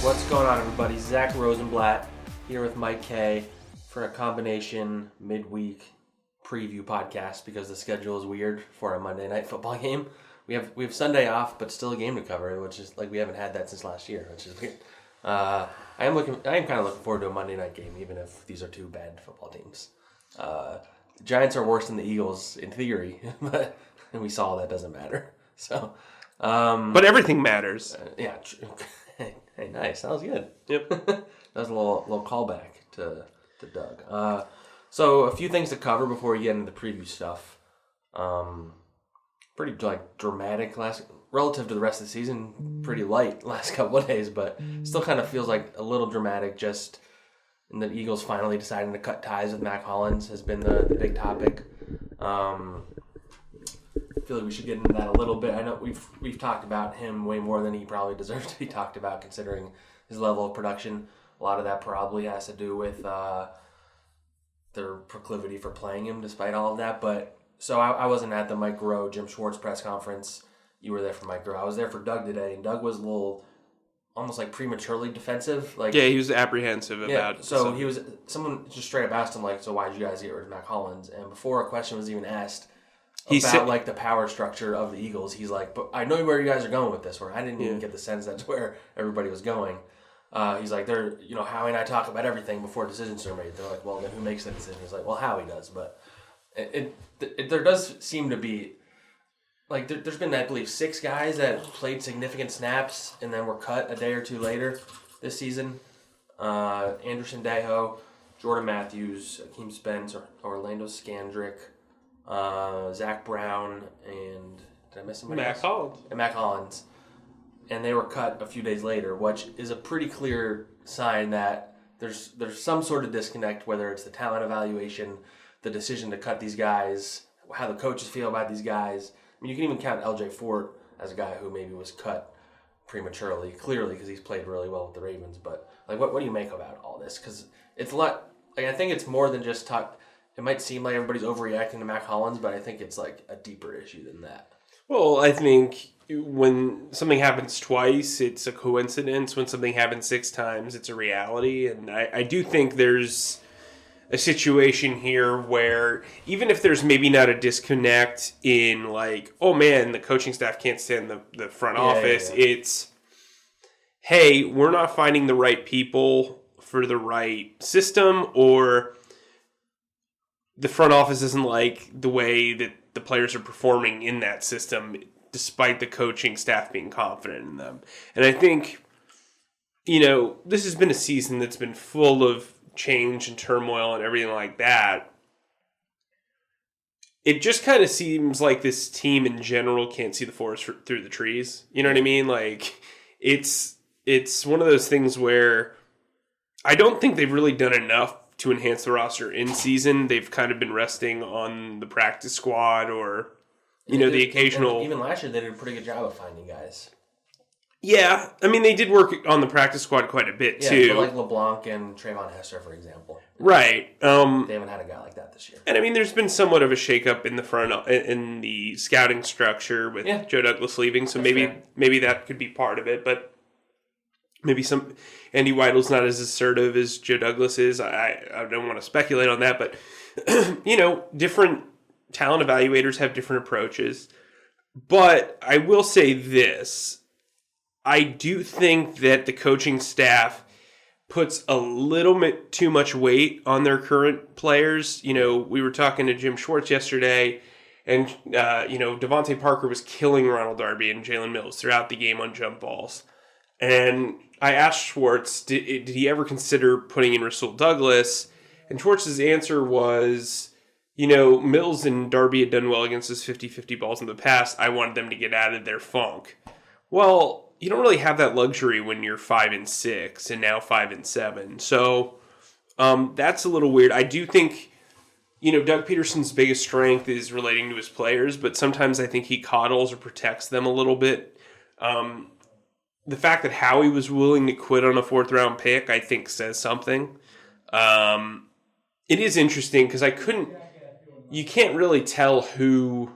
What's going on, everybody? Zack Rosenblatt here with Kaye for a combination midweek preview podcast because the schedule is weird for a Monday night football game. We have Sunday off, but still a game to cover, which is like we haven't had that since last year, which is weird. I am kind of looking forward to a Monday night game, even if these are two bad football teams. The Giants are worse than the Eagles in theory, but we saw that doesn't matter. So, but everything matters. Yeah. Hey, nice. That was good. Yep. That was a little callback to Doug. So a few things to cover before we get into the preview stuff. Pretty dramatic relative to the rest of the season. Pretty light last couple of days, but still kind of feels like a little dramatic. Just in the Eagles finally deciding to cut ties with Mac Hollins has been the big topic. I feel like we should get into that a little bit. I know we've talked about him way more than he probably deserves to be talked about, considering his level of production. A lot of that probably has to do with their proclivity for playing him, despite all of that. But so I wasn't at the Mike Groh, Jim Schwartz press conference. You were there for Mike Groh. I was there for Doug today, and Doug was a little, almost like prematurely defensive. Yeah, he was apprehensive about. So he was. Someone just straight up asked him so why did you guys get rid of Mac Hollins? And before a question was even asked. He said, the power structure of the Eagles. He's like, but I know where you guys are going with this. Where I didn't even get the sense that's where everybody was going. He's like, Howie and I talk about everything before decisions are made. They're like, well, then who makes the decision? He's like, well, Howie does. But there does seem to be, there's been, I believe, 6 guys that played significant snaps and then were cut a day or two later this season. Anderson Dejo, Jordan Matthews, Akeem Spence, Orlando Scandrick, Zach Brown, and did I miss somebody else? Hollins. And Mac Hollins. And they were cut a few days later, which is a pretty clear sign that there's some sort of disconnect, whether it's the talent evaluation, the decision to cut these guys, how the coaches feel about these guys. I mean, you can even count LJ Fort as a guy who maybe was cut prematurely, clearly, because he's played really well with the Ravens. But what do you make about all this? Because it's a lot. I think it's more than just talk. It might seem like everybody's overreacting to Mac Hollins, but I think it's a deeper issue than that. Well, I think when something happens twice, it's a coincidence. When something happens 6 times, it's a reality. And I do think there's a situation here where even if there's maybe not a disconnect in oh man, the coaching staff can't stand the front office, it's, hey, we're not finding the right people for the right system, or the front office isn't like the way that the players are performing in that system, despite the coaching staff being confident in them. And I think, this has been a season that's been full of change and turmoil and everything like that. It just kind of seems like this team in general can't see the forest through the trees. You know what I mean? It's one of those things where I don't think they've really done enough to enhance the roster in season. They've kind of been resting on the practice squad or, the occasional. Even last year, they did a pretty good job of finding guys. Yeah, I mean, they did work on the practice squad quite a bit too. Yeah, like LeBlanc and Trayvon Hester, for example. Right. They haven't had a guy like that this year. And I mean, there's been somewhat of a shakeup in the front in the scouting structure with Joe Douglas leaving, so maybe that could be part of it, but. Maybe Andy Weidl's not as assertive as Joe Douglas is. I don't want to speculate on that, but, different talent evaluators have different approaches. But I will say this. I do think that the coaching staff puts a little bit too much weight on their current players. We were talking to Jim Schwartz yesterday, and, Devontae Parker was killing Ronald Darby and Jalen Mills throughout the game on jump balls. And I asked Schwartz, did he ever consider putting in Rasul Douglas? And Schwartz's answer was, Mills and Darby had done well against his 50-50 balls in the past. I wanted them to get out of their funk. Well, you don't really have that luxury when you're 5-6 and now 5-7. So that's a little weird. I do think, Doug Peterson's biggest strength is relating to his players, but sometimes I think he coddles or protects them a little bit. The fact that Howie was willing to quit on a 4th-round pick, I think, says something. It is interesting because you can't really tell who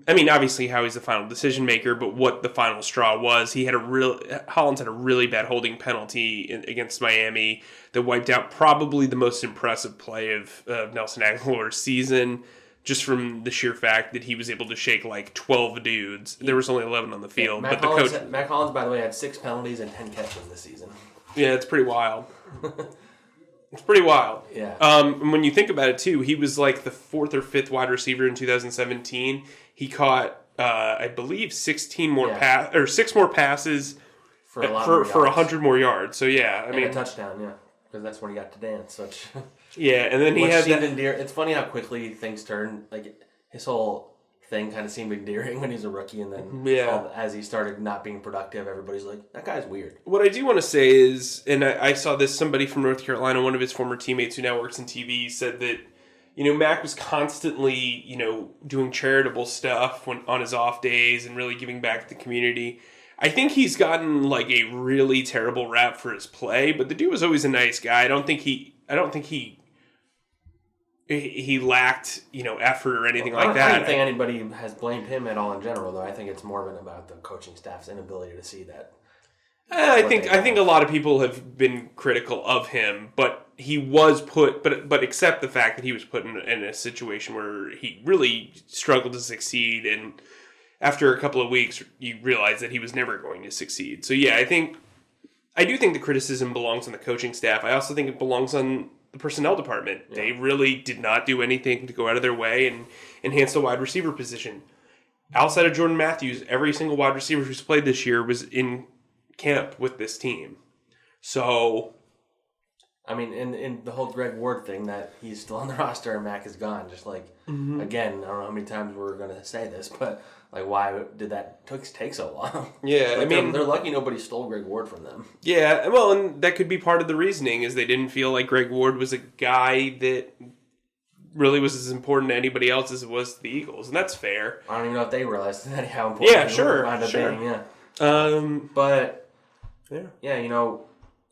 I mean, obviously Howie's the final decision maker, but what the final straw was, Hollins had a really bad holding penalty against Miami that wiped out probably the most impressive play of Nelson Aguilar's season, just from the sheer fact that he was able to shake like 12 dudes. There was only 11 on the field. Mac Hollins, by the way, had 6 penalties and 10 catches this season. Yeah, it's pretty wild. It's pretty wild. Yeah. And when you think about it, too, he was like the 4th or 5th wide receiver in 2017. He caught, I believe, 6 more passes for 100 more yards. So, yeah. I mean, a touchdown, yeah. Because that's when he got to dance. Yeah, and then he had that. It's funny how quickly things turn. Like, his whole thing kind of seemed endearing when he was a rookie, and then as he started not being productive, everybody's like, that guy's weird. What I do want to say is, and I saw this, somebody from North Carolina, one of his former teammates who now works in TV, said that, Mac was constantly, doing charitable stuff on his off days and really giving back to the community. I think he's gotten like a really terrible rap for his play, but the dude was always a nice guy. I don't think he lacked, effort or anything like that. I don't think anybody has blamed him at all in general, though. I think it's more been about the coaching staff's inability to see that. I think a lot of people have been critical of him, but he was but accept the fact that he was put in a situation where he really struggled to succeed, and after a couple of weeks, you realize that he was never going to succeed. So yeah, I do think the criticism belongs on the coaching staff. I also think it belongs on the personnel department. Yeah. They really did not do anything to go out of their way and enhance the wide receiver position. Outside of Jordan Matthews, every single wide receiver who's played this year was in camp with this team. So, I mean, in the whole Greg Ward thing, that he's still on the roster and Mac is gone, just like, again, I don't know how many times we're going to say this, but like, why did that take so long? Yeah, like, I mean, they're lucky nobody stole Greg Ward from them. Yeah, well, and that could be part of the reasoning, is they didn't feel like Greg Ward was a guy that really was as important to anybody else as it was to the Eagles, and that's fair. I don't even know if they realized how important he wound up being. Yeah, but yeah,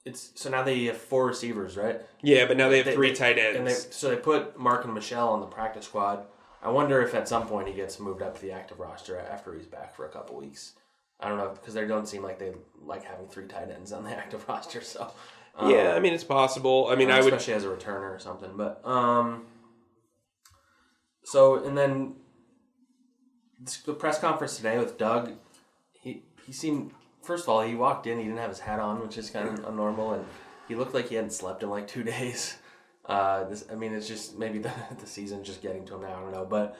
it's so now they have 4 receivers, right? Yeah, but now they have 3 tight ends. And they put Mark and Michelle on the practice squad. I wonder if at some point he gets moved up to the active roster after he's back for a couple weeks. I don't know, because they don't seem like they like having 3 tight ends on the active roster. So yeah, I mean, it's possible. I mean, especially as a returner or something. But so, and then the press conference today with Doug, he seemed, first of all, he walked in, he didn't have his hat on, which is kind of abnormal, and he looked like he hadn't slept in like 2 days. It's just maybe the season's just getting to him now. I don't know, but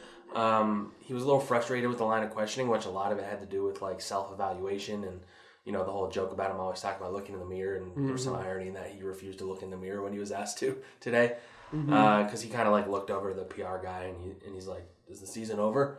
he was a little frustrated with the line of questioning, which a lot of it had to do with like self-evaluation and the whole joke about him always talking about looking in the mirror, and there was some irony in that he refused to look in the mirror when he was asked to today, because he kind of like looked over the PR guy and he's like, "Is the season over?"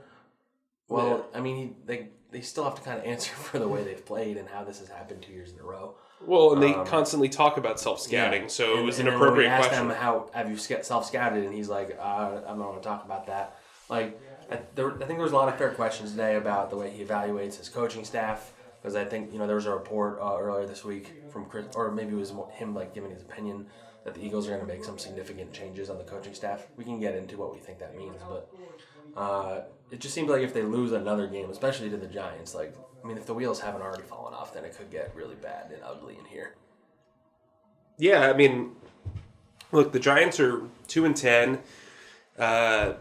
Well, yeah. I mean, they still have to kind of answer for the way they've played and how this has happened 2 years in a row. Well, and they constantly talk about self-scouting, so it was an appropriate question. Asked him, how have you self-scouted, and he's like, I don't want to talk about that. Like, I think there was a lot of fair questions today about the way he evaluates his coaching staff, because I think there was a report earlier this week from Chris, or maybe it was him like giving his opinion that the Eagles are going to make some significant changes on the coaching staff. We can get into what we think that means, but it just seems like if they lose another game, especially to the Giants, like, I mean, if the wheels haven't already fallen off, then it could get really bad and ugly in here. Yeah, I mean, look, the Giants are 2-10, but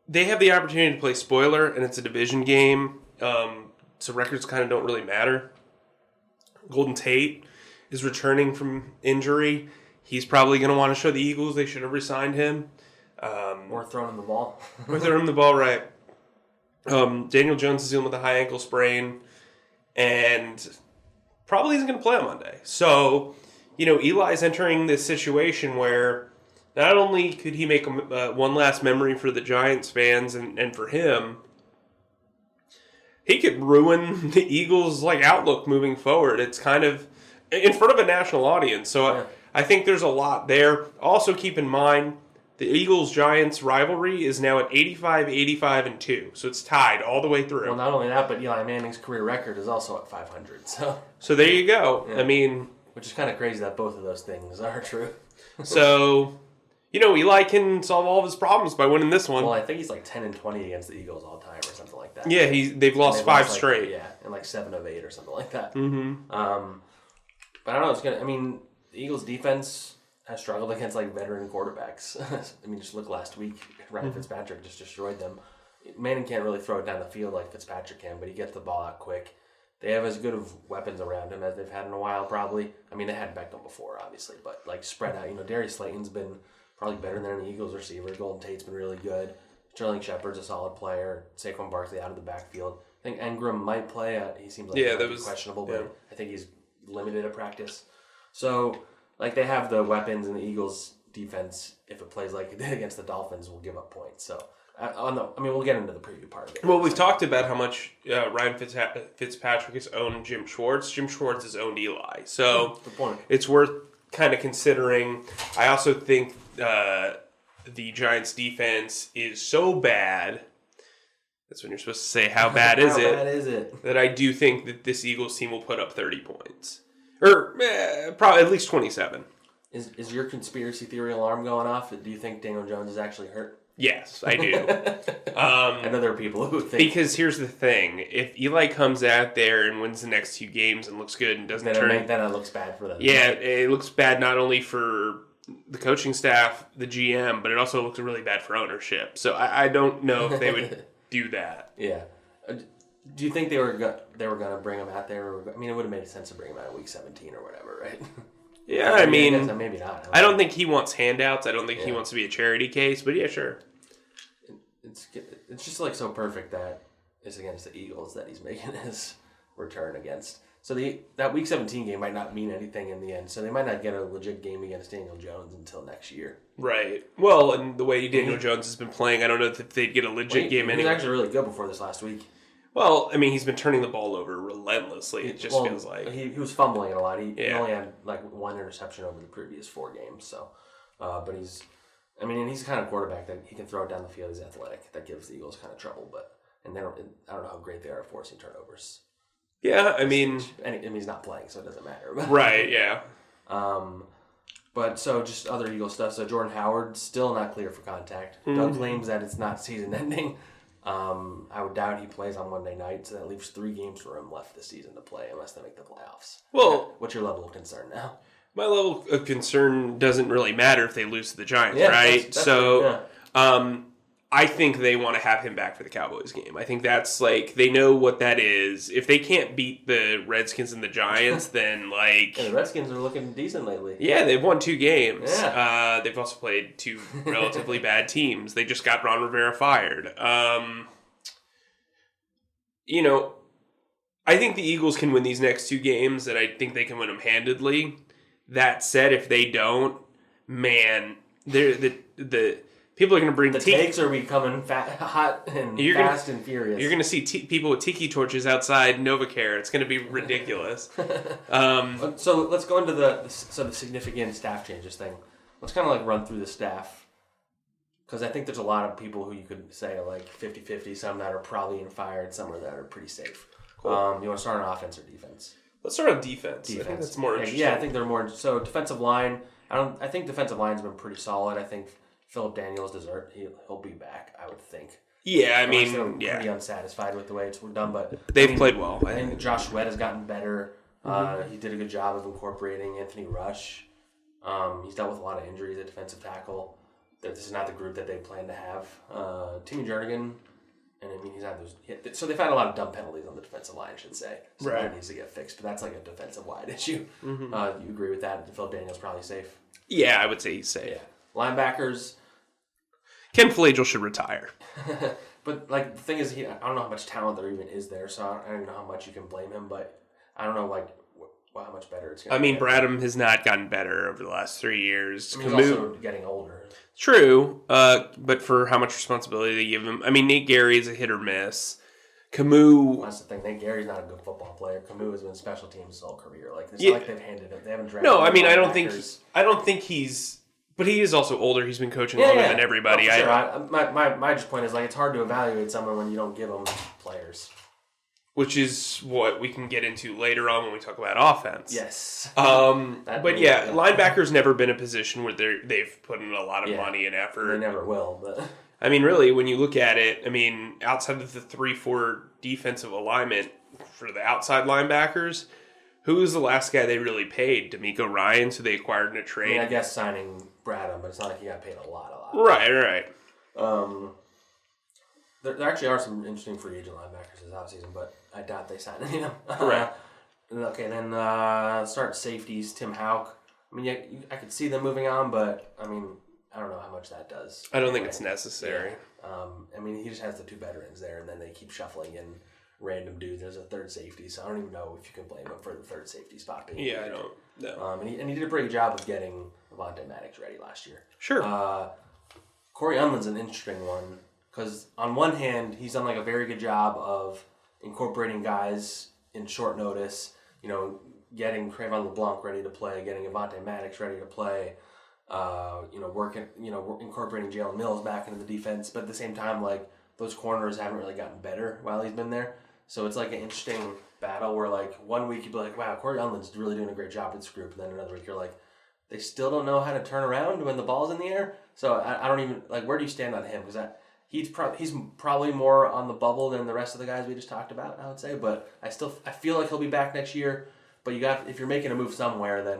they have the opportunity to play spoiler, and it's a division game, so records kind of don't really matter. Golden Tate is returning from injury. He's probably going to want to show the Eagles they should have re-signed him. Or thrown him the ball. Or thrown him the ball, right. Daniel Jones is dealing with a high ankle sprain and probably isn't going to play on Monday. So, Eli's entering this situation where not only could he make one last memory for the Giants fans and for him, he could ruin the Eagles' outlook moving forward. It's kind of in front of a national audience. So yeah. I think there's a lot there. Also keep in mind, the Eagles-Giants rivalry is now at 85-2. So it's tied all the way through. Well, not only that, but Eli Manning's career record is also at 500. So there you go. Yeah. I mean, which is kind of crazy that both of those things are true. So, Eli can solve all of his problems by winning this one. Well, I think he's like 10-20 against the Eagles all time or something like that. Yeah, they've lost 5 straight. Yeah, and like 7 of 8 or something like that. Mm-hmm. But I don't know. The Eagles' defense has struggled against like veteran quarterbacks. Just look last week. Ryan Fitzpatrick just destroyed them. Manning can't really throw it down the field like Fitzpatrick can, but he gets the ball out quick. They have as good of weapons around him as they've had in a while, probably. They had Beckham before, obviously, but like spread out. Darius Slayton's been probably better than the Eagles receiver. Golden Tate's been really good. Sterling Shepard's a solid player. Saquon Barkley out of the backfield. I think Engram might play. He seems like he might be questionable, but I think he's limited at practice. So, they have the weapons, and the Eagles' defense, if it plays like it did against the Dolphins, will give up points. So, we'll get into the preview part of it. Well, we've talked about how much Ryan Fitzpatrick has owned Jim Schwartz. Jim Schwartz has owned Eli. So, it's worth kind of considering. I also think the Giants' defense is so bad. That's when you're supposed to say, how bad is it? How bad is it? That I do think that this Eagles team will put up 30 points. Or probably at least 27. Is your conspiracy theory alarm going off? Do you think Daniel Jones is actually hurt? Yes, I do. I know there are people who think... Because here's the thing. If Eli comes out there and wins the next 2 games and looks good and doesn't then it looks bad for them. Yeah, it looks bad not only for the coaching staff, the GM, but it also looks really bad for ownership. So I don't know if they would do that. Yeah. Do you think they were going to bring him out there? It would have made sense to bring him out in week 17 or whatever, right? Yeah, maybe not. I don't think he wants handouts. I don't think he wants to be a charity case, but yeah, sure. It's just so perfect that it's against the Eagles that he's making his return against. So that week 17 game might not mean anything in the end. So they might not get a legit game against Daniel Jones until next year. Right. Well, and the way Daniel Jones has been playing, I don't know if they'd get a legit game anyway. He was actually really good before this last week. Well, he's been turning the ball over relentlessly. It just feels like he was fumbling it a lot. He only had 1 interception over the previous 4 games. So, but he's the kind of quarterback that he can throw it down the field. He's athletic. That gives the Eagles kind of trouble. I don't know how great they are at forcing turnovers. Yeah, he's not playing, so it doesn't matter. Right. Yeah. But so just other Eagles stuff. So Jordan Howard still not clear for contact. Mm-hmm. Doug claims that it's not season ending. I would doubt he plays on Monday night, so that leaves 3 games for him left this season to play unless they make the playoffs. Well, what's your level of concern now? My level of concern doesn't really matter if they lose to the Giants, right? I think they want to have him back for the Cowboys game. I think that's they know what that is. If they can't beat the Redskins and the Giants, then the Redskins are looking decent lately. Yeah, they've won 2 games. Yeah. They've also played 2 relatively bad teams. They just got Ron Rivera fired. I think the Eagles can win these next 2 games, and I think they can win them handedly. That said, if they don't, man, the people are going to bring the takes are becoming hot and fast and furious. You're going to see people with tiki torches outside NovaCare. It's going to be ridiculous. So let's go into the significant staff changes thing. Let's kind of run through the staff, because I think there's a lot of people who you could say 50-50. Some that are probably fired, some that are pretty safe. Cool. You want to start on offense or defense? Let's start on defense. I think that's more interesting. Yeah, I think they're more. So defensive line. I think defensive line's been pretty solid. I think Philip Daniels he'll be back, I would think. Yeah, pretty unsatisfied with the way it's done, but they've played well. I think Josh Sweat has gotten better. He did a good job of incorporating Anthony Rush. He's dealt with a lot of injuries at defensive tackle. This is not the group that they plan to have. Timmy Jernigan, and he's had those. So they've had a lot of dumb penalties on the defensive line, I should say. So that needs to get fixed, but that's a defensive-wide issue. Mm-hmm. You agree with that? Philip Daniels probably safe? Yeah, I would say he's safe. Yeah. Linebackers. Ken Flagel should retire. But the thing is, I don't know how much talent there even is there, so I don't even know how much you can blame him. But I don't know how much better it's going to get. Bradham has not gotten better over the last 3 years. He's also getting older. True, but for how much responsibility they give him, Nate Gary's a hit or miss. Camus. That's the thing. Nate Gary's not a good football player. Camus has been special teams his whole career. It's not like they've handed him. They haven't drafted. No, I don't think he's. But he is also older. He's been coaching longer than everybody. Sure. My point is, it's hard to evaluate someone when you don't give them players. which is what we can get into later on when we talk about offense. Yes. Linebacker's never been a position where they've put in a lot of money and effort. They never will. But I mean, really, when you look at it, I mean, outside of the 3-4 defensive alignment for the outside linebackers, who was the last guy they really paid? D'Amico Ryans, who they acquired in a trade? I mean, I guess signing Bradham, but it's not like he got paid a lot. Right. There actually are some interesting free agent linebackers this offseason, but I doubt they sign any of them. Right. Okay, then start safeties, Tim Houck. I mean, I could see them moving on, but, I mean, I don't know how much that does. I don't think it's necessary. Yeah. I mean, he just has the 2 veterans there, and then they keep shuffling in random dudes. There's a third safety, so I don't even know if you can blame him for the third safety spot being I don't know. And he did a pretty good job of getting Avonte Maddox ready last year. Sure. Corey Unlin's an interesting one, because on one hand, he's done like a very good job of incorporating guys in short notice, getting Crevon LeBlanc ready to play, getting Avonte Maddox ready to play, incorporating Jalen Mills back into the defense, but at the same time, like, those corners haven't really gotten better while he's been there. So it's like an interesting battle where, like, one week you'd be like, wow, Corey Unlin's really doing a great job with this group, and then another week you're like, they still don't know how to turn around when the ball's in the air. So I don't even, like, where do you stand on him? Because he's probably more on the bubble than the rest of the guys we just talked about, I would say. But I feel like he'll be back next year. But if you're making a move somewhere, then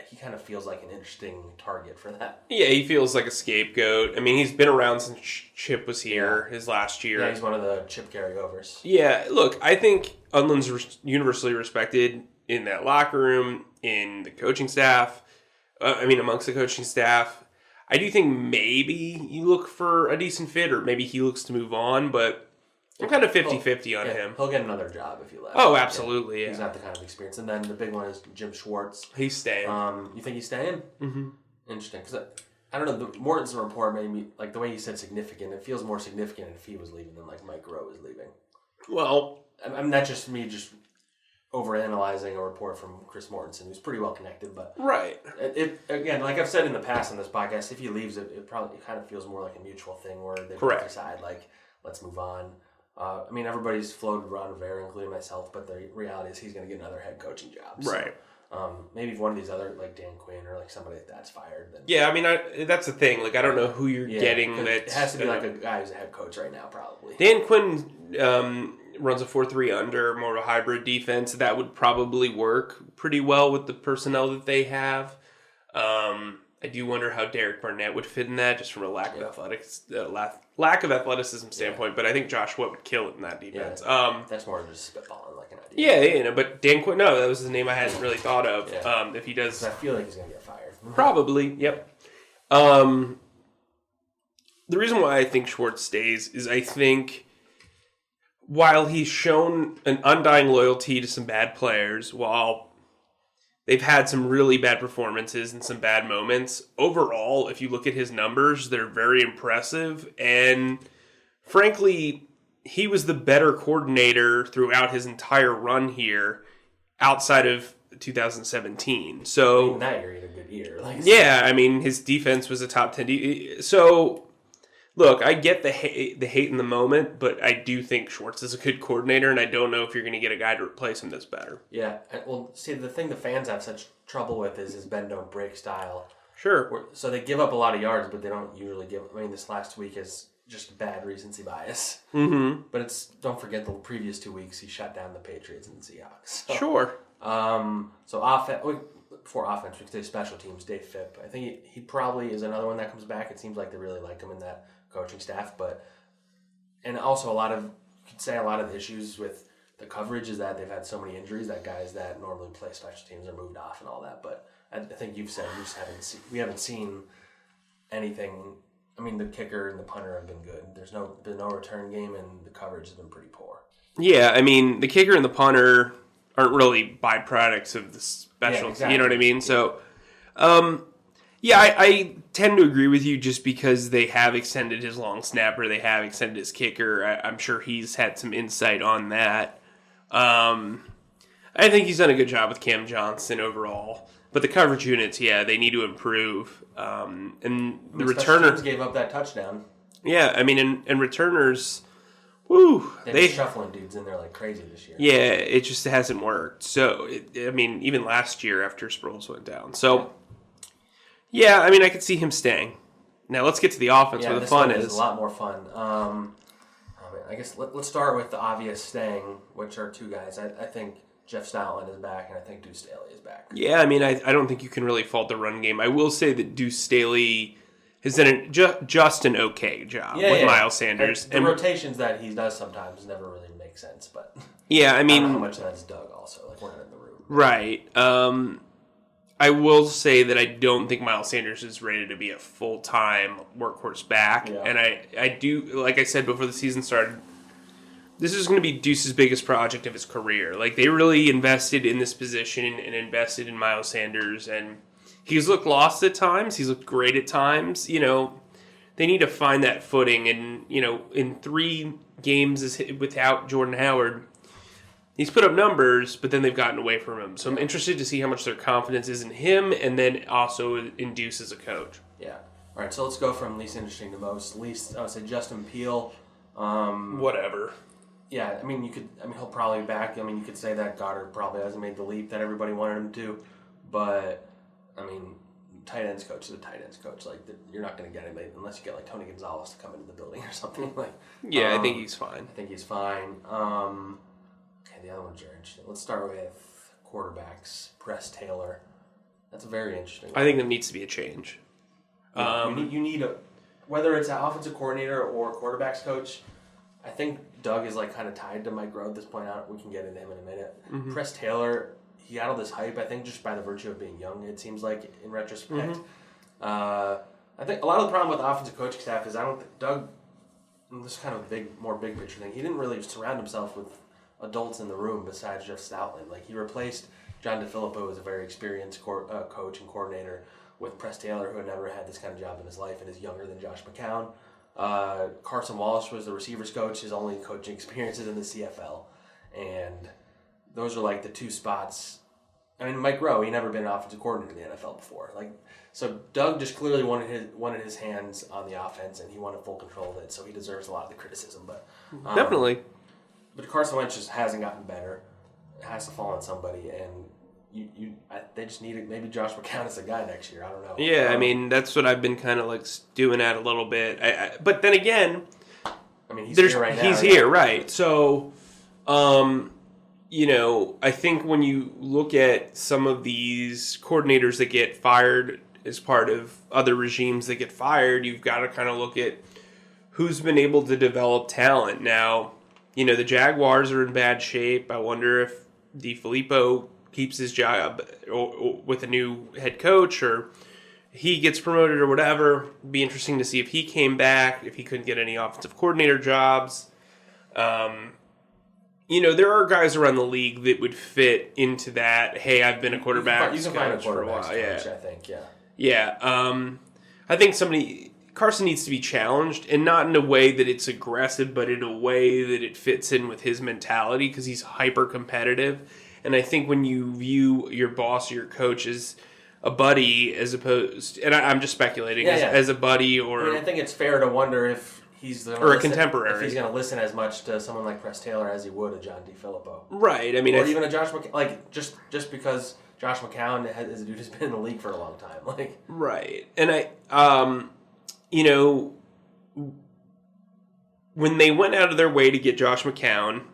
he kind of feels like an interesting target for that. Yeah, he feels like a scapegoat. I mean, he's been around since Chip was here his last year. Yeah, he's one of the Chip carryovers. Yeah, look, I think Unlin's universally respected in that locker room, in the coaching staff. Amongst the coaching staff. I do think maybe you look for a decent fit, or maybe he looks to move on, but I'm kind of 50-50 on him. He'll get another job if he left. Oh, absolutely, yeah. He's not the kind of experience. And then the big one is Jim Schwartz. He's staying. You think he's staying? Mm-hmm. Interesting. Because I don't know, the Morton's report made me, like, the way he said significant, it feels more significant if he was leaving than, like, Mike Groh was leaving. Well, I mean, that's just me overanalyzing a report from Chris Mortensen, who's pretty well connected, but right. Again, like I've said in the past on this podcast, if he leaves, it kind of feels more like a mutual thing where they both decide, like, let's move on. I mean, everybody's floated Ron Rivera, including myself, but the reality is he's going to get another head coaching job. So, right. Maybe if one of these other, like Dan Quinn or like somebody like that's fired, then yeah. I mean, that's the thing. Like, I don't know who you're getting. That it has to be like a guy who's a head coach right now, probably. Dan Quinn runs a 4-3 under, more of a hybrid defense. That would probably work pretty well with the personnel that they have. I do wonder how Derek Barnett would fit in that, just from a lack of athleticism standpoint. But I think Josh Sweat would kill it in that defense. That's more just spitballing, like an idea. Yeah, but Dan Quinn, no, that was the name I hadn't really thought of. Yeah. If he does, I feel like he's gonna get fired. Probably, yep. The reason why I think Schwartz stays is I think while he's shown an undying loyalty to some bad players, while they've had some really bad performances and some bad moments, overall, if you look at his numbers, they're very impressive. And frankly, he was the better coordinator throughout his entire run here outside of 2017. So that year he had a good year. Yeah, I mean, his defense was a top 10. So look, I get the hate in the moment, but I do think Schwartz is a good coordinator, and I don't know if you're going to get a guy to replace him that's better. Yeah, well, see, the thing the fans have such trouble with is his bend don't break style. Sure. So they give up a lot of yards, but they don't usually give. I mean, this last week is just bad recency bias. Mm-hmm. But don't forget the previous 2 weeks he shut down the Patriots and the Seahawks. So, sure. Before offense, we could say special teams, Dave Phipp. I think he probably is another one that comes back. It seems like they really like him in that coaching staff, and also you could say a lot of the issues with the coverage is that they've had so many injuries that guys that normally play special teams are moved off and all that. But I think you've said we haven't seen anything. I mean, the kicker and the punter have been good. There's been no return game, and the coverage has been pretty poor. Yeah, I mean, the kicker and the punter aren't really byproducts of the special. Yeah, exactly. You know what I mean? So, I tend to agree with you just because they have extended his long snapper. They have extended his kicker. I'm sure he's had some insight on that. I think he's done a good job with Cam Johnson overall. But the coverage units, they need to improve. And the returner gave up that touchdown. Yeah, I mean, and returners, Woo! They've been shuffling dudes in there like crazy this year. Yeah, it just hasn't worked. So, even last year after Sproles went down. So, yeah, I could see him staying. Now, let's get to the offense where the fun is. A lot more fun. I guess let's start with the obvious staying, which are two guys. I think Jeff Stoutland is back, and I think Deuce Staley is back. Yeah, I don't think you can really fault the run game. I will say that Deuce Staley has done just an okay job with Miles Sanders. The rotations that he does sometimes never really make sense, but yeah, I don't know how much of that's Doug also. Like, we're not in the room. Right. I will say that I don't think Miles Sanders is ready to be a full-time workhorse back. Yeah. And I do, like I said before the season started, this is going to be Deuce's biggest project of his career. Like, they really invested in this position and invested in Miles Sanders, and he's looked lost at times. He's looked great at times. They need to find that footing. And, in 3 games without Jordan Howard, he's put up numbers, but then they've gotten away from him. So I'm interested to see how much their confidence is in him and then also in Deuce as a coach. Yeah. All right, so let's go from least interesting to most. Least, I would say Justin Peele. Whatever. Yeah, he'll probably be back. You could say that Goddard probably hasn't made the leap that everybody wanted him to. But, tight ends coach is a tight ends coach. Like, you're not going to get anybody unless you get, like, Tony Gonzalez to come into the building or something. Yeah, I think he's fine. Okay, the other ones are interesting. Let's start with quarterbacks. Press Taylor. That's very interesting. I think there needs to be a change. You need whether it's an offensive coordinator or quarterbacks coach. I think Doug is kind of tied to Mike Groh at this point. We can get into him in a minute. Mm-hmm. Press Taylor, he got all this hype. I think just by the virtue of being young, it seems like in retrospect. Mm-hmm. I think a lot of the problem with the offensive coaching staff is I don't think Doug. This is kind of a more big picture thing. He didn't really surround himself with adults in the room besides Jeff Stoutland. Like, he replaced John DeFilippo as a very experienced coach and coordinator with Press Taylor, who had never had this kind of job in his life and is younger than Josh McCown. Carson Walsh was the receivers coach. His only coaching experiences in the CFL. And those are the 2 spots. Mike Groh, he never been an offensive coordinator in the NFL before. So Doug just clearly wanted his hands on the offense, and he wanted full control of it, so he deserves a lot of the criticism. But definitely. But Carson Wentz just hasn't gotten better. It has to fall on somebody, and they just need it. Maybe Josh McCown is the guy next year. I don't know. Yeah, that's what I've been kind of stewing at a little bit. But then again, he's here right now. He's here, right? So, I think when you look at some of these coordinators that get fired as part of other regimes that get fired, you've got to kind of look at who's been able to develop talent. Now, the Jaguars are in bad shape. I wonder if DeFilippo keeps his job or with a new head coach, or he gets promoted or whatever. It'd be interesting to see if he came back, if he couldn't get any offensive coordinator jobs. There are guys around the league that would fit into that. Hey, I've been a quarterback coach for a while. Coach, I think, yeah. Yeah. I think Carson needs to be challenged, and not in a way that it's aggressive, but in a way that it fits in with his mentality, because he's hyper competitive. And I think when you view your boss or your coach as a buddy, as opposed, and I'm just speculating, as a buddy, or I think it's fair to wonder if he's a contemporary. If he's going to listen as much to someone like Press Taylor as he would a John DeFilippo, right? Or even a Josh McCown. Just because Josh McCown is a dude who's been in the league for a long time, right. And when they went out of their way to get Josh McCown,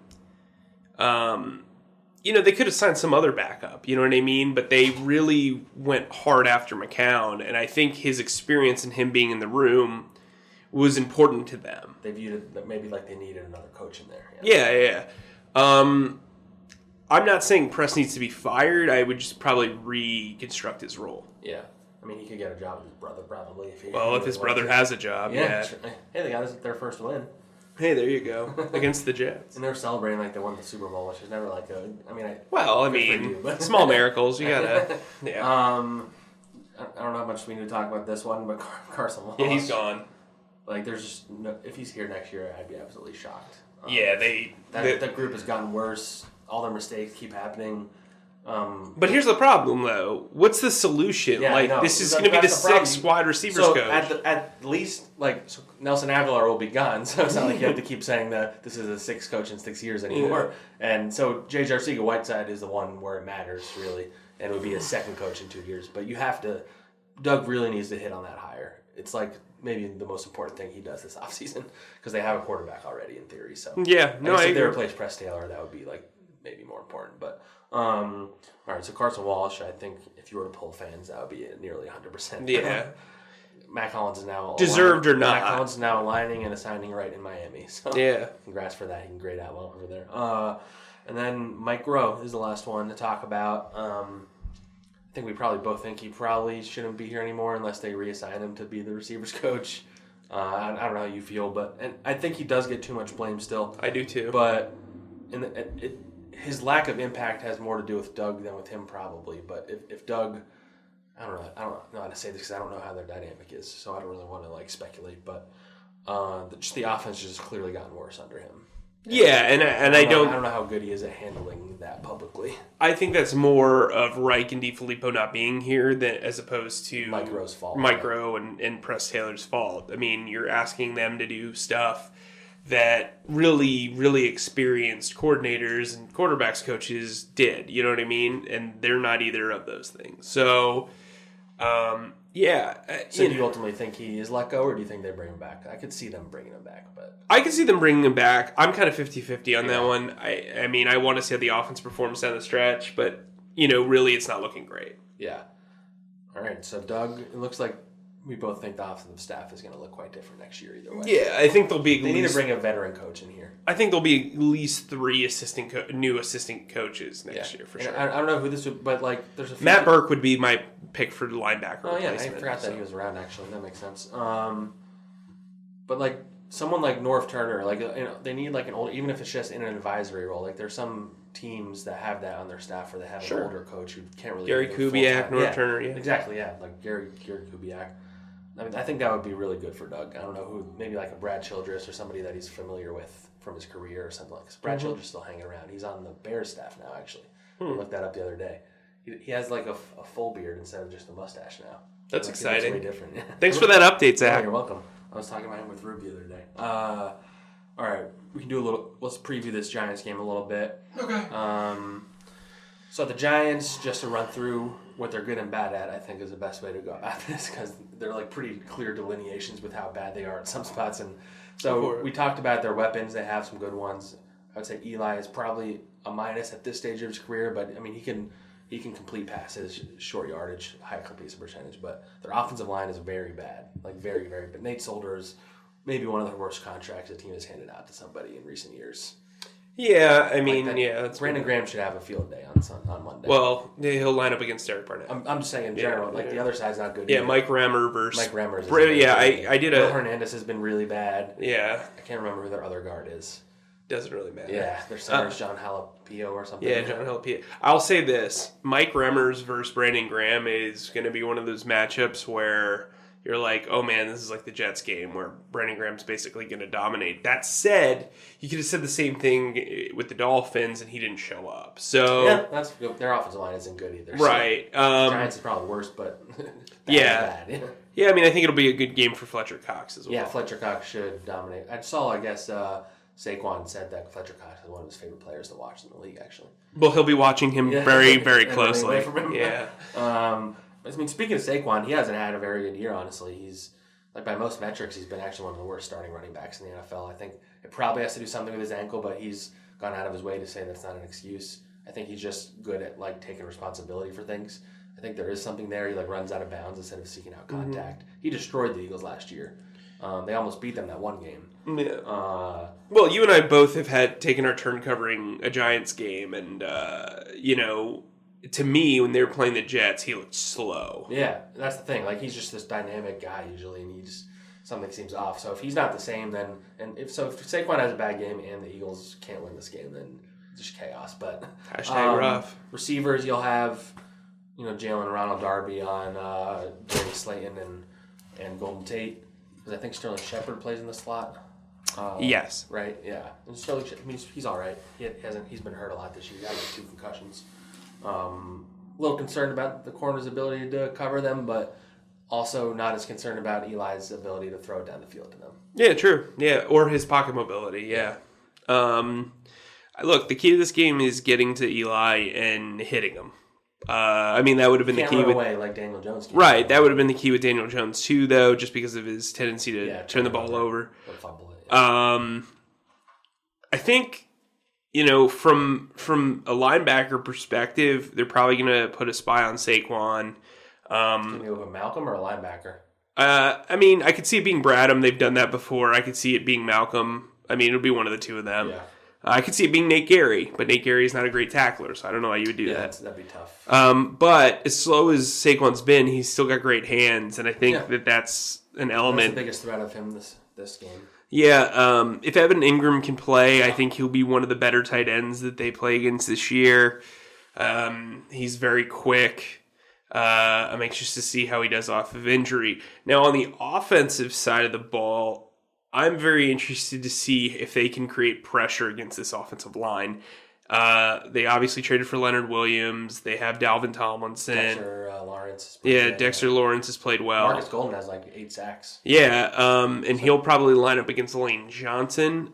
they could have signed some other backup, you know what I mean? But they really went hard after McCown, and I think his experience and him being in the room was important to them. They viewed it that maybe they needed another coach in there. Yeah. I'm not saying Press needs to be fired. I would just probably reconstruct his role. Yeah. He could get a job with his brother probably. If his brother has a job, yeah. Sure. Hey, they got their first win. Hey, there you go. Against the Jets. And they're celebrating they won the Super Bowl, which is never small miracles. You gotta. Yeah. I don't know how much we need to talk about this one, but Carson Walsh. Yeah, he's gone. There's just no, if he's here next year, I'd be absolutely shocked. That group has gotten worse. All their mistakes keep happening. But here's the problem, though. What's the solution? Yeah, this is going to be the sixth wide receivers coach. At least, Nelson Aguilar will be gone, so it's not like you have to keep saying that this is a sixth coach in 6 years anymore. Yeah. And so J.J. Arcega-Whiteside is the one where it matters, really, and it would be a second coach in 2 years. But you have to... Doug really needs to hit on that hire. It's maybe the most important thing he does this offseason, because they have a quarterback already, in theory. So if they replace Press Taylor, that would be, maybe more important, but... all right, so Carson Walsh, I think if you were to poll fans, that would be nearly 100%. Yeah. Matt Collins is now... Deserved or not. Matt Collins is now aligning and assigning right in Miami. So congrats for that. He can grade out well over there. And then Mike Groh is the last one to talk about. I think we probably both think he probably shouldn't be here anymore unless they reassign him to be the receivers coach. I don't know how you feel, and I think he does get too much blame still. I do too. But his lack of impact has more to do with Doug than with him, probably. But if Doug, I don't know how to say this because I don't know how their dynamic is, so I don't really want to speculate. But just the offense has just clearly gotten worse under him. And I don't know how good he is at handling that publicly. I think that's more of Reich and DiFilippo not being here as opposed to Mike Groh's fault. Mike Groh and Press Taylor's fault. I mean, you're asking them to do stuff that really, really experienced coordinators and quarterbacks coaches did. You know what I mean? And they're not either of those things. So, So do you ultimately think he is let go, or do you think they bring him back? I could see them bringing him back, but... I can see them bringing him back. I'm kind of 50-50 on that one. I mean, I want to see how the offense performs down the stretch, but, really it's not looking great. Yeah. All right, so Doug, it looks like we both think the offensive staff is going to look quite different next year either way. Yeah, I think there'll be They need to bring a veteran coach in here. I think there'll be at least 3 new assistant coaches next year for sure. I don't know who this would, but there's a few... Matt Burke would be my pick for the linebacker replacement. I forgot that he was around, actually. That makes sense. But someone like North Turner, they need an old, even if it's just in an advisory role. There's some teams that have that on their staff, where they have an older coach who can't really... Gary Kubiak, North Turner, Exactly, Gary Kubiak. I mean, I think that would be really good for Doug. I don't know who, maybe a Brad Childress or somebody that he's familiar with from his career or something like that. Brad Childress is still hanging around. He's on the Bears staff now, actually. I looked that up the other day. He has a full beard instead of just a mustache now. That's exciting. Way different. Thanks for that update, Zach. You're welcome. I was talking about him with Rube the other day. All right, we can do let's preview this Giants game a little bit. Okay. So the Giants, just to run through what they're good and bad at, I think is the best way to go about this, because they're pretty clear delineations with how bad they are at some spots. And so we talked about their weapons. They have some good ones. I would say Eli is probably a minus at this stage of his career, but I mean he can complete passes, short yardage, high completion percentage. But their offensive line is very bad, very, very bad. Nate Solder is maybe one of the worst contracts the team has handed out to somebody in recent years. Yeah, I mean, Brandon Graham should have a field day on Monday. Well, he'll line up against Derek Barnett. I'm just saying in general, the other side's not good. Yeah, either. Mike Rammer versus... Mike Rammer is... I did Will Hernandez has been really bad. Yeah. I can't remember who their other guard is. Doesn't really matter. Yeah, their center's John Jalapeno or something. Yeah, John Jalapeno. I'll say this. Mike Remmers versus Brandon Graham is going to be one of those matchups where you're like, oh man, this is like the Jets game where Brandon Graham's basically going to dominate. That said, you could have said the same thing with the Dolphins and he didn't show up. So yeah, that's good. Their offensive line isn't good either. Right. So Giants is probably worse, but bad. Yeah, I mean, I think it'll be a good game for Fletcher Cox as well. Yeah, Fletcher Cox should dominate. I guess, Saquon said that Fletcher Cox is one of his favorite players to watch in the league, actually. Well, he'll be watching him very, very closely. Yeah. I mean, speaking of Saquon, he hasn't had a very good year, honestly. He's, by most metrics, he's been actually one of the worst starting running backs in the NFL. I think it probably has to do something with his ankle, but he's gone out of his way to say that's not an excuse. I think he's just good at, taking responsibility for things. I think there is something there. He, runs out of bounds instead of seeking out contact. Mm-hmm. He destroyed the Eagles last year. They almost beat them that one game. Yeah. Well, you and I both have taken our turn covering a Giants game, and to me, when they were playing the Jets, he looked slow. Yeah, that's the thing. He's just this dynamic guy usually, and something seems off. So if he's not the same, then if Saquon has a bad game and the Eagles can't win this game, then it's just chaos. But #rough. Receivers, you'll have Jalen Ronald Darby on Jerry Slayton and Golden Tate. Because I think Sterling Shepard plays in the slot. Yes. Right. Yeah. And Sterling, he's all right. He's been hurt a lot this year. He got 2 concussions. A little concerned about the corner's ability to cover them, but also not as concerned about Eli's ability to throw it down the field to them. Yeah, true. Yeah, or his pocket mobility, yeah. Look, the key to this game is getting to Eli and hitting him. That would have been the key with away like Daniel Jones. Right, that would have been the key with Daniel Jones too, though, just because of his tendency to turn the ball over. Or fumble it. I think, from a linebacker perspective, they're probably going to put a spy on Saquon. Can you go with Malcolm or a linebacker? I could see it being Bradham. They've done that before. I could see it being Malcolm. It'll be one of the two of them. Yeah. I could see it being Nate Gary, but Nate Gary is not a great tackler, so I don't know how you would do that. That'd be tough. But as slow as Saquon's been, he's still got great hands, and I think that's an element. That's the biggest threat of him this game. Yeah, if Evan Ingram can play, I think he'll be one of the better tight ends that they play against this year. He's very quick. I'm anxious to see how he does off of injury. Now, on the offensive side of the ball, I'm very interested to see if they can create pressure against this offensive line. They obviously traded for Leonard Williams. They have Dalvin Tomlinson. Dexter Lawrence. Dexter Lawrence has played well. Marcus Golden has 8 sacks. Yeah, and he'll probably line up against Lane Johnson.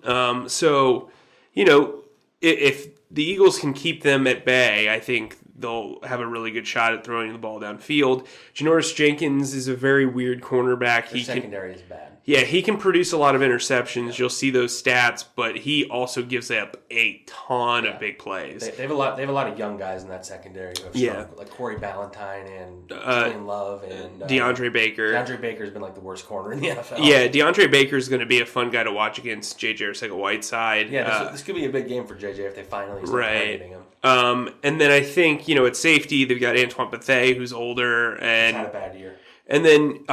If the Eagles can keep them at bay, I think they'll have a really good shot at throwing the ball downfield. Janoris Jenkins is a very weird cornerback. Their secondary is bad. Yeah, he can produce a lot of interceptions. Yeah. You'll see those stats, but he also gives up a ton of big plays. They have a lot of young guys in that secondary who have strong, like Corey Ballantyne and Julian Love and DeAndre Baker. DeAndre Baker's been the worst corner in the NFL. Yeah, DeAndre Baker's going to be a fun guy to watch against J.J. Arcega-Whiteside. Yeah, this could be a big game for J.J. if they finally start targeting him. And then I think, at safety, they've got Antoine Bethea, who's older. And he's had a bad year. And then,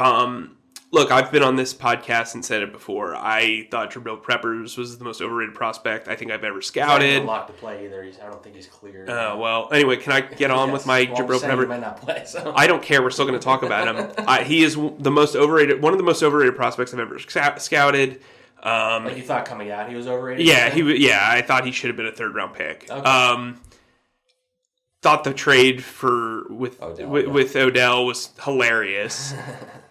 look, I've been on this podcast and said it before. I thought Jabril Peppers was the most overrated prospect I think I've ever scouted. He's not locked to play either. I don't think he's cleared. Anyway, can I get on with my Jabril Peppers? He might not play, so. I don't care. We're still going to talk about him. He is the most overrated, one of the most overrated prospects I've ever scouted. You thought coming out he was overrated? Yeah, I thought he should have been a third-round pick. Okay. Thought the trade with Odell was hilarious.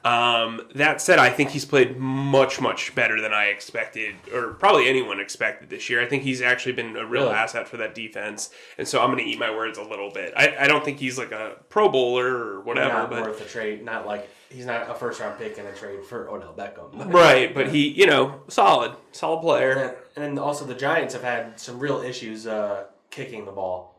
That said, I think he's played much, much better than I expected, or probably anyone expected this year. I think he's actually been a real asset for that defense, and so I'm going to eat my words a little bit. I don't think he's like a Pro Bowler or whatever. Not worth a trade. Not like he's not a first-round pick in a trade for Odell Beckham. Right, but he, solid player. And then also the Giants have had some real issues kicking the ball.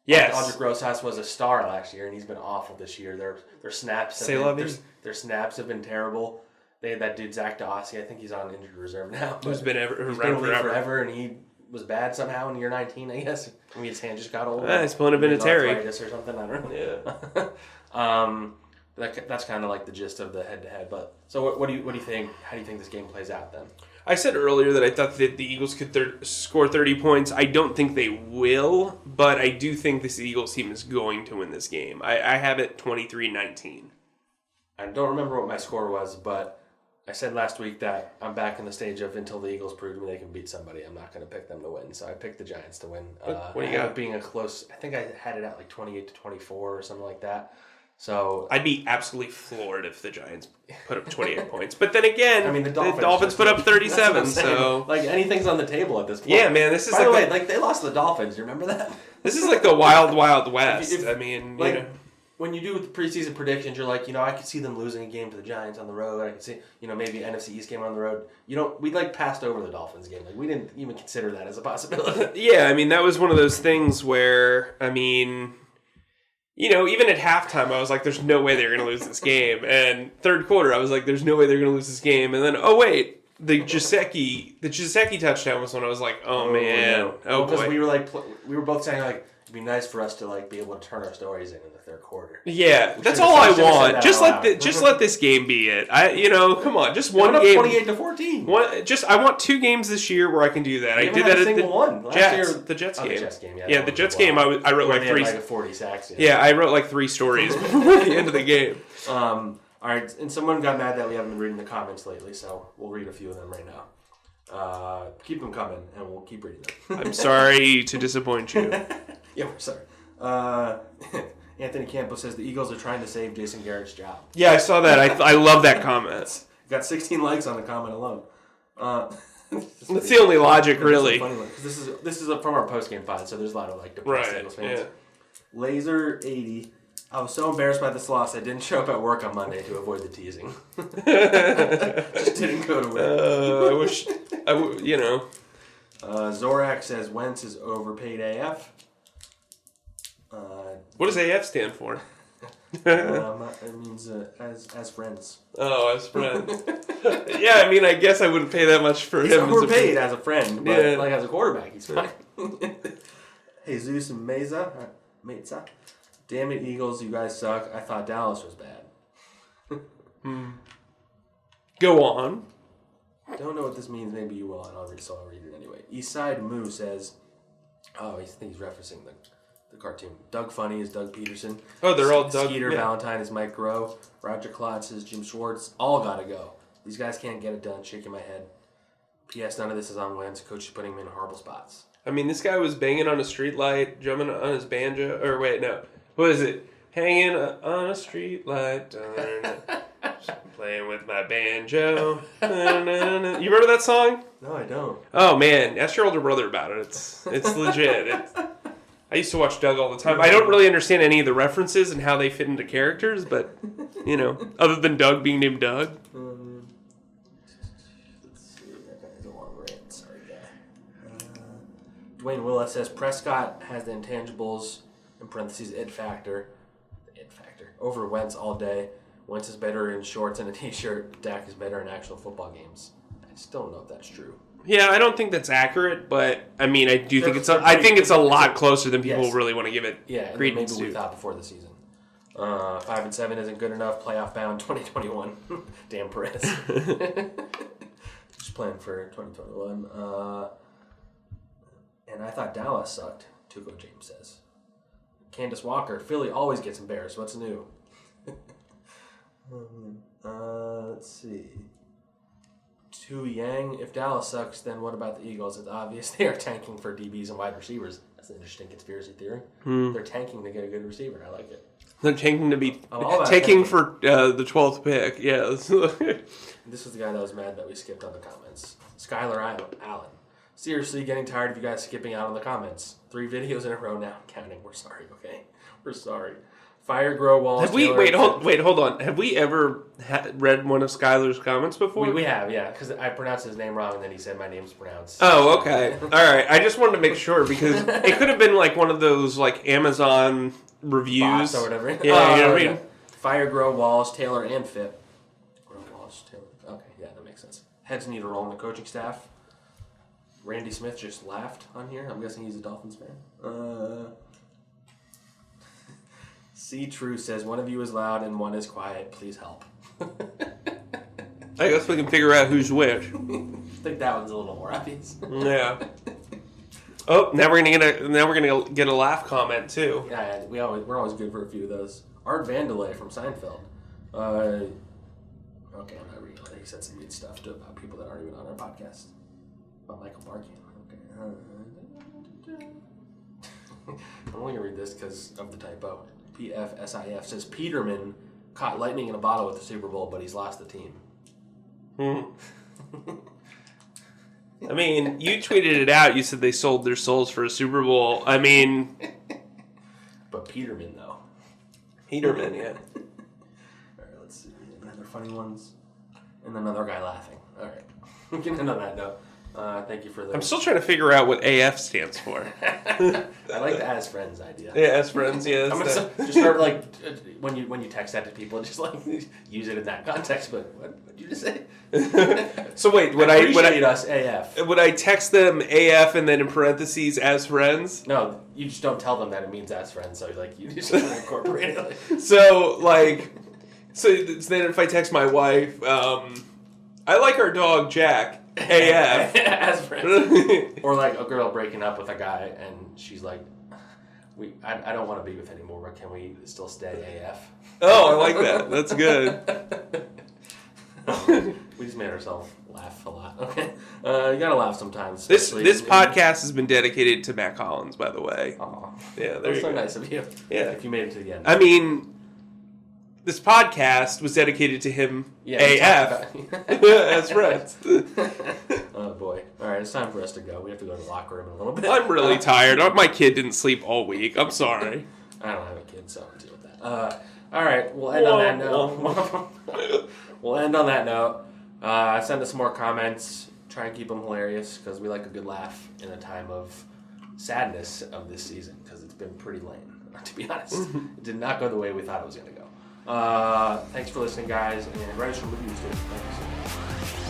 Yes, Aldrich Rosas was a star last year, and he's been awful this year. Their snaps have been terrible. They had that dude Zack, I think he's on injured reserve now. Who's been around forever, and he was bad somehow in year 19, I guess. His hand just got old. It's pulling a bit of Terry or something. I don't know. Yeah. That's kind of like the gist of the head-to-head. But so, what do you think? How do you think this game plays out then? I said earlier that I thought that the Eagles could score 30 points. I don't think they will, but I do think this Eagles team is going to win this game. I have it 23-19. I don't remember what my score was, but I said last week that I'm back in the stage of until the Eagles prove to me they can beat somebody, I'm not going to pick them to win. So I picked the Giants to win. What do you got? Being a close, I think I had it at 28-24 or something like that. So I'd be absolutely floored if the Giants put up 28 points. But then again, the Dolphins put up 37. So anything's on the table at this point. Yeah, man, this is By the way, they lost to the Dolphins. You remember that? This is like the wild, wild west. When you do the preseason predictions, you're like, I could see them losing a game to the Giants on the road. I could see, maybe NFC East game on the road. We passed over the Dolphins game. We didn't even consider that as a possibility. Yeah, that was one of those things where, even at halftime, I was like, there's no way they're going to lose this game. And third quarter, I was like, there's no way they're going to lose this game. And then, the Gesicki touchdown was when I was like, man. No. Because we were both saying, it'd be nice for us to, be able to turn our stories in the third quarter. Yeah, that's all I want. Just let this game be it. Come on, just one game. 28-14. I want 2 games this year where I can do that. I did that at the Jets. The Jets game. The Jets game. Yeah, the Jets game. I wrote 3. 40 sacks. Yeah, I wrote 3 stories before the end of the game. All right, and someone got mad that we haven't been reading the comments lately, so we'll read a few of them right now. Keep them coming, and we'll keep reading them. I'm sorry to disappoint you. Yeah, we're sorry. Anthony Campos says the Eagles are trying to save Jason Garrett's job. Yeah, I saw that. I love that comment. Got 16 likes on the comment alone. That's the only logic, really. This is from our post-game pod, so the's a lot of depressed Eagles fans. Yeah. Laser80. I was so embarrassed by this loss, I didn't show up at work on Monday to avoid the teasing. Just didn't go to work. Zorak says Wentz is overpaid AF. What does AF stand for? It means as friends. Oh, as friends. Yeah, I guess I wouldn't pay that much for him. He's overpaid as a friend, but as a quarterback, he's fine. Jesus and Meza. Damn it, Eagles, you guys suck. I thought Dallas was bad. Go on. Don't know what this means. Maybe you will, and I'll read it anyway. Eastside Moo says, I think he's referencing the cartoon. Doug Funny is Doug Peterson. Oh, they're all Doug. Skeeter Valentine is Mike Groh. Roger Klotz is Jim Schwartz. All gotta go. These guys can't get it done. Shaking my head. P.S. None of this is on Wentz. Coach is putting him in horrible spots. This guy was banging on a street light, jumping on his banjo. Or wait, no. What is it? Hanging on a street light. Playing with my banjo. You remember that song? No, I don't. Oh, man. Ask your older brother about it. It's legit. I used to watch Doug all the time. I don't really understand any of the references and how they fit into characters, but, other than Doug being named Doug. Let's see. That is a long rant. Sorry, guy. Dwayne Willis says Prescott has the intangibles, in parentheses, it factor, over Wentz all day. Wentz is better in shorts and a t-shirt. Dak is better in actual football games. I just don't know if that's true. Yeah, I don't think that's accurate, but I do think it's a lot closer than people really want to give it credence to. Maybe we thought before the season. 5-7 isn't good enough. Playoff bound 2021. Damn Perez. Just playing for 2021. And I thought Dallas sucked. Tuco James says. Candace Walker, Philly always gets embarrassed. What's new? Let's see. Tu Yang, if Dallas sucks, then what about the Eagles? It's obvious they are tanking for DBs and wide receivers. That's an interesting conspiracy theory. They're tanking to get a good receiver. I like it. They're tanking to be taking for the 12th pick. Yeah. This is the guy that was mad that we skipped on the comments. Skylar Allen. Seriously, getting tired of you guys skipping out on the comments. 3 videos in a row now. Counting. We're sorry, okay? We're sorry. Fire, Grow, Walsh. Hold on. Have we ever read one of Skylar's comments before? We have, yeah, because I pronounced his name wrong, and then he said my name's pronounced. Oh, okay. All right. I just wanted to make sure, because it could have been one of those Amazon reviews. Bots or whatever. Yeah, Fire, Grow, Walsh, Taylor, and Phipp. Walsh, Taylor. Okay, yeah, that makes sense. Heads need a role in the coaching staff. Randy Smith just laughed on here. I'm guessing he's a Dolphins fan. C. True says, one of you is loud and one is quiet. Please help. I guess we can figure out who's which. I think that one's a little more obvious. Yeah. Oh, now we're gonna get a laugh comment too. Yeah, we're always good for a few of those. Art Vandelay from Seinfeld. Okay, I'm not reading it. He said some good stuff about people that aren't even on our podcast. About Michael Barkin. Okay. I'm only gonna read this because of the typo. PFSIF says Peterman caught lightning in a bottle with the Super Bowl, but he's lost the team. You tweeted it out. You said they sold their souls for a Super Bowl. But Peterman, though. Peterman, yeah. All right, let's see. Another funny ones. And another guy laughing. All right. Getting on that note. Thank you for the... I'm still trying to figure out what AF stands for. I like the as friends idea. Yeah, as friends, yeah. I'm gonna just start when you text that to people, just use it in that context. But what did you just say? So wait, would us AF? Would I text them AF and then in parentheses as friends? No, you just don't tell them that it means as friends. So you just incorporate it. So then if I text my wife, I like our dog Jack. AF as friends. Or a girl breaking up with a guy and she's like, I don't want to be with anymore, but can we still stay AF? Oh, I like that. That's good. We just made ourselves laugh a lot. Okay, you gotta laugh sometimes. This podcast has been dedicated to Matt Collins, by the way. Aw. Yeah, that's so nice of you. Yeah, if you made it to the end. I mean, this podcast was dedicated to him. AF. That's right. Oh boy! All right, it's time for us to go. We have to go to the locker room in a little bit. I'm really tired. My kid didn't sleep all week. I'm sorry. I don't have a kid, so I'll deal with that. All right, we'll end on that note. We'll end on that note. Send us some more comments. Try and keep them hilarious because we like a good laugh in a time of sadness of this season because it's been pretty lame, to be honest. It did not go the way we thought it was going to go. Thanks for listening, guys, and write us some reviews, too. Thanks.